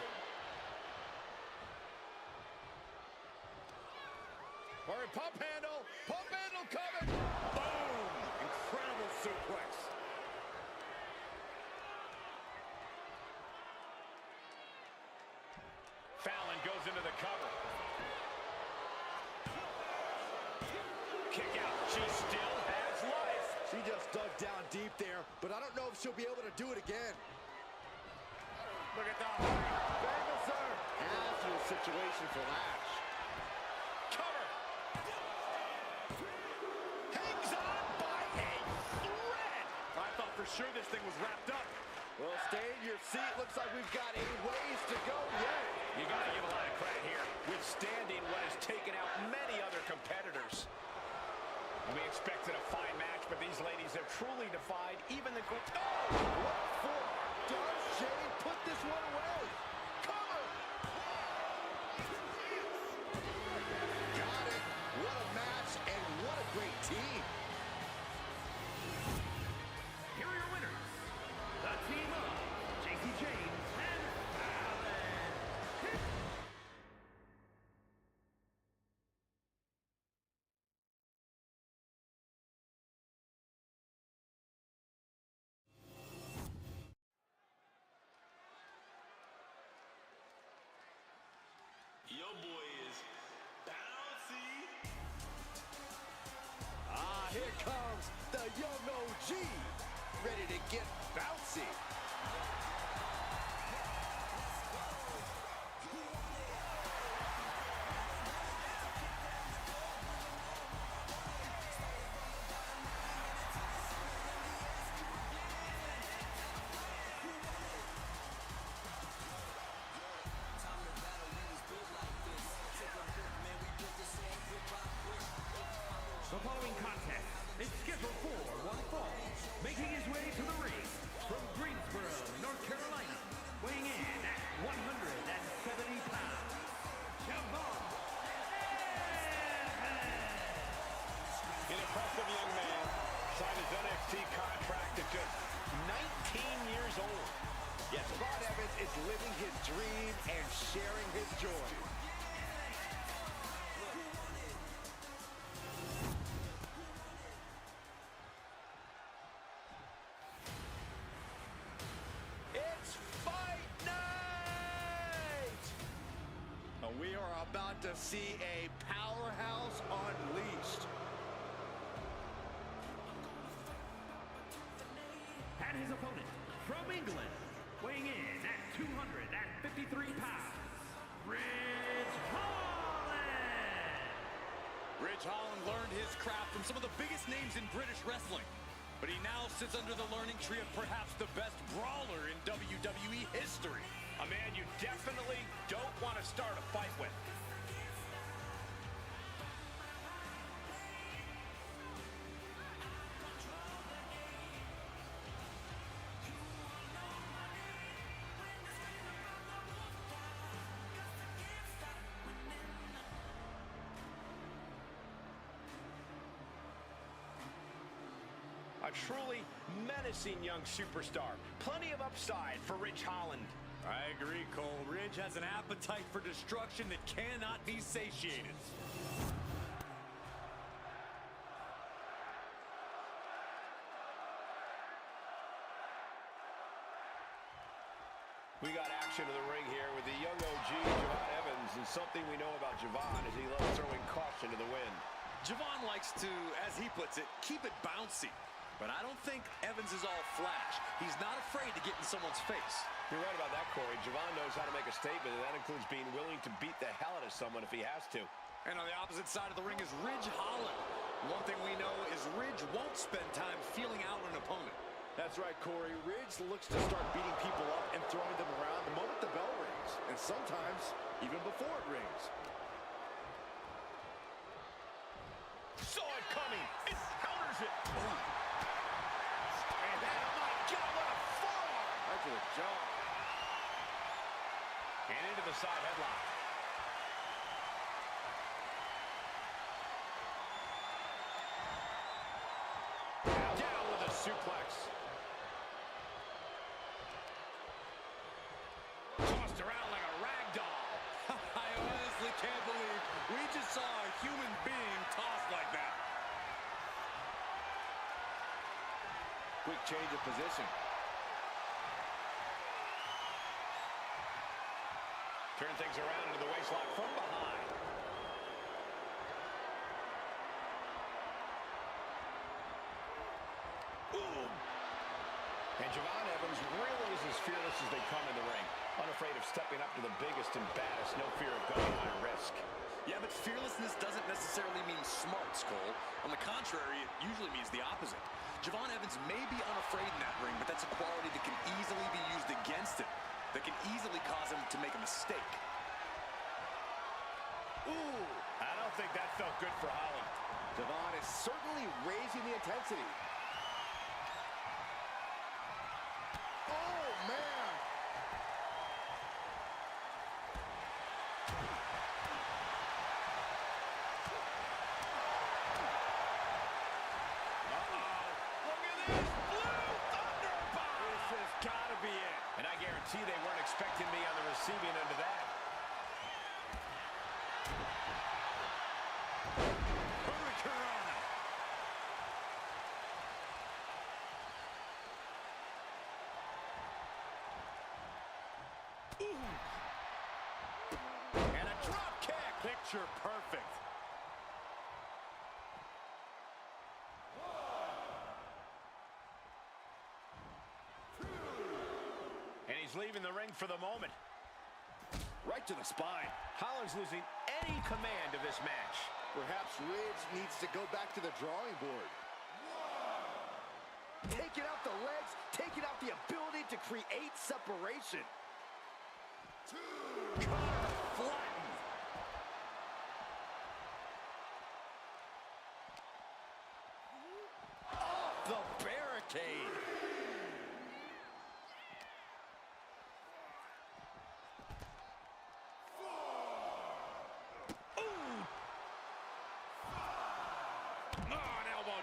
Or pump handle. Pump handle coming. Boom! Incredible suplex. Fallon goes into the cover. Kick out. She still has life. She just dug down deep there, but I don't know if she'll be able to do it again. Look at the height. Famous sir. Hazardous situation for Lash. Cover. Hangs on by a thread. I thought for sure this thing was wrapped up. Well, stay in your seat. Looks like we've got a ways to go yet. You got to give a lot of credit here, withstanding what has taken out many other competitors. We expected a fine match, but these ladies have truly defied even the... Oh, what for? Does Shane put this one away? Cover! Got it. What a match and what a great team. Here are your winners, the team of JC James and Fallon. Your boy is bouncy. Ah, here comes the young OG, ready to get bouncy. The following contest is scheduled for one fall. Making his way to the ring from Greensboro, North Carolina, weighing in at 170 pounds, Javon Evans. An impressive young man signed his NXT contract at just 19 years old. Yes, Javon Evans is living his dream and sharing his joy. It's fight night! We are about to see a powerhouse unleashed. And his opponent from England, weighing in at 253 pounds, Ridge Holland. Ridge Holland learned his craft from some of the biggest names in British wrestling. But he now sits under the learning tree of perhaps the best brawler in WWE history. A man you definitely don't want to start a fight with. A truly menacing young superstar. Plenty of upside for Ridge Holland. I agree, Cole. Ridge has an appetite for destruction that cannot be satiated. We got action in the ring here with the young OG, Javon Evans. And something we know about Javon is he loves throwing caution to the wind. Javon likes to, as he puts it, keep it bouncy. But I don't think Evans is all flash. He's not afraid to get in someone's face. You're right about that, Corey. Javon knows how to make a statement, and that includes being willing to beat the hell out of someone if he has to. And on the opposite side of the ring is Ridge Holland. One thing we know is Ridge won't spend time feeling out an opponent. That's right, Corey. Ridge looks to start beating people up and throwing them around the moment the bell rings, and sometimes even before it rings. Saw it coming. It counters it. Ooh. And that, oh my God, what a forearm. Right to the jaw. And into the side headlock. Down with a suplex. Tossed around like a rag doll. I honestly can't believe we just saw a human being tossed like that. Quick change of position. Turn things around into the waistlock from behind. Ooh. And Javon Evans really is as fearless as they come in the ring. Unafraid of stepping up to the biggest and baddest. No fear of going high risk. Yeah, but fearlessness doesn't necessarily mean smart, Cole. On the contrary, it usually means the opposite. Javon Evans may be unafraid in that ring, but that's a quality that can easily be used against him. That can easily cause him to make a mistake. Ooh, I don't think that felt good for Holland. Devon is certainly raising the intensity. Oh, man. And I guarantee they weren't expecting me on the receiving end of that. Hurricanrana. And a drop kick. Picture perfect. And he's leaving the ring for the moment. Right to the spine. Holland's losing any command of this match. Perhaps Ridge needs to go back to the drawing board. Taking out the legs, taking out the ability to create separation. Cutter flattened. Off the barricade.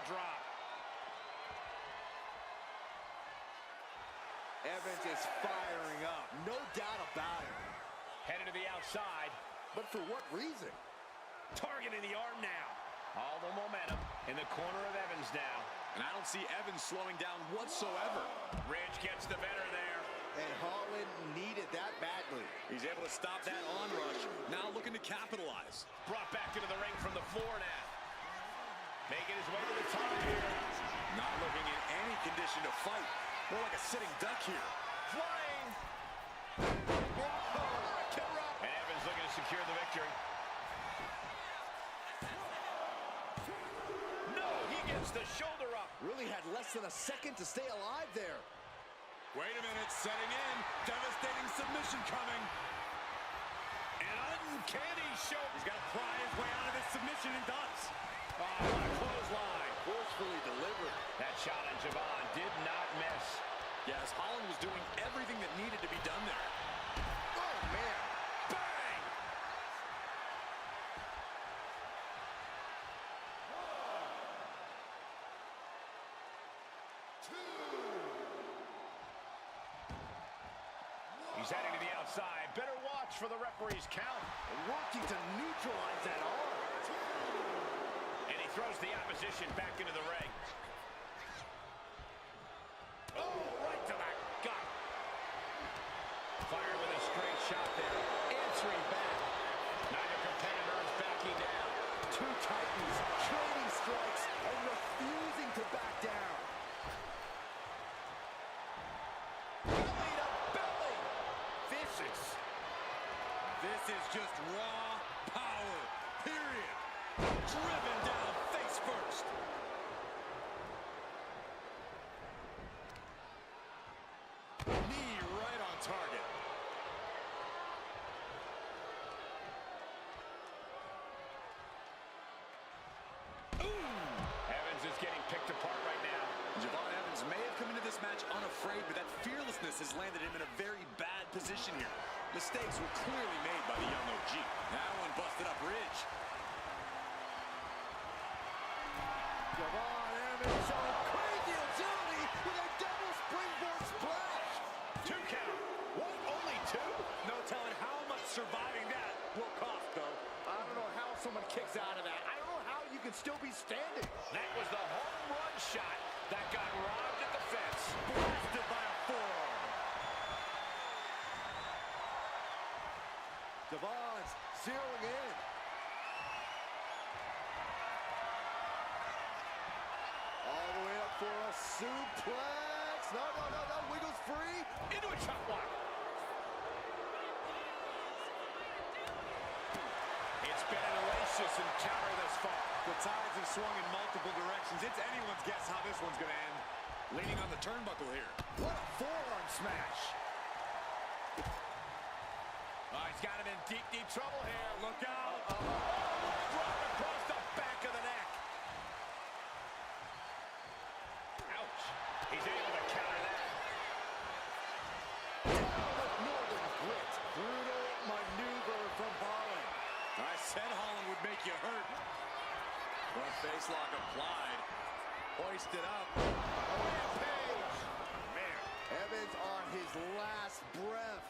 Drop. Evans is firing up, no doubt about it. Headed to the outside. But for what reason? Targeting the arm now. All the momentum in the corner of Evans now. And I don't see Evans slowing down whatsoever. Ridge gets the better there. And Holland needed that badly. He's able to stop that onrush. Now looking to capitalize. Brought back into the ring from the floor now. Making his way to the top here. Not looking in any condition to fight. More like a sitting duck here. Flying. And Evans looking to secure the victory. No, he gets the shoulder up. Really had less than a second to stay alive there. Wait a minute, setting in. Devastating submission coming. An uncanny show. He's got to pry his way out of this submission and does. Oh, what a clothesline. Forcefully delivered. That shot on Javon did not miss. Yes, Holland was doing everything that needed to be done there. Oh, man. Bang! He's heading to the outside. Better watch for the referee's count. Working to neutralize that arm. And he throws the opposition back into the ring. Oh, right to the gut. Fired with a straight shot there. Answering back. Neither competitor is backing down. Two Titans trading strikes and refusing to back down. Belly to belly. Vicious. This is just raw power, period. Driven down face first. Knee right on target. Evans is getting picked apart right now. Javon Evans may have come into this match unafraid, but that fearlessness has landed him in a very bad position here. Mistakes were clearly made by the young OG. That one busted up Ridge. Javon Evans showing crazy agility with a double springboard splash. 2 count. What? Only 2? No telling how much surviving that will cost, though. I don't know how someone kicks out of that. I don't know how you can still be standing. That was the home run shot that got robbed at the fence. Blasted by a forearm. Devon's zeroing in. All the way up for a suplex. No. Wiggles free. Into a chop block. It's been an hellacious encounter thus far. The tides have swung in multiple directions. It's anyone's guess how this one's going to end. Leaning on the turnbuckle here. What a forearm smash. Oh, he's got him in deep trouble here. Look out. Brought across the back of the neck. he's able to counter that. With northern grit. Brutal maneuver from Holland. I said Holland would make you hurt. Front face lock applied. Hoisted up. Rampage. Man. Evans on his last breath.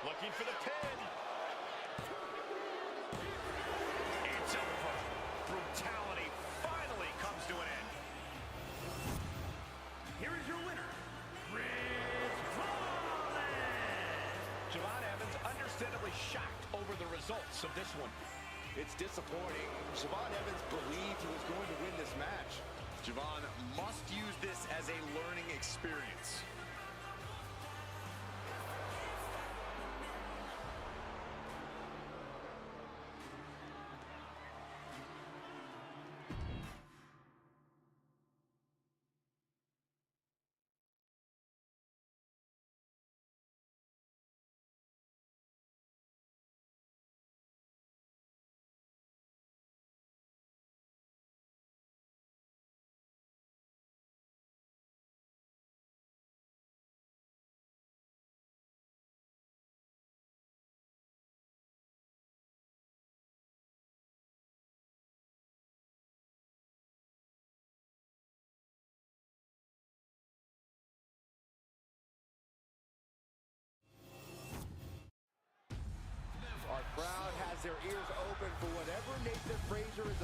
Looking for the pin. It's over. Brutality finally comes to an end. Here is your winner, Chris Rollins. Javon Evans understandably shocked over the results of this one. It's disappointing. Javon Evans believed he was going to win this match. Javon must use this as a learning experience. Our crowd has their ears open for whatever Nathan Frazier is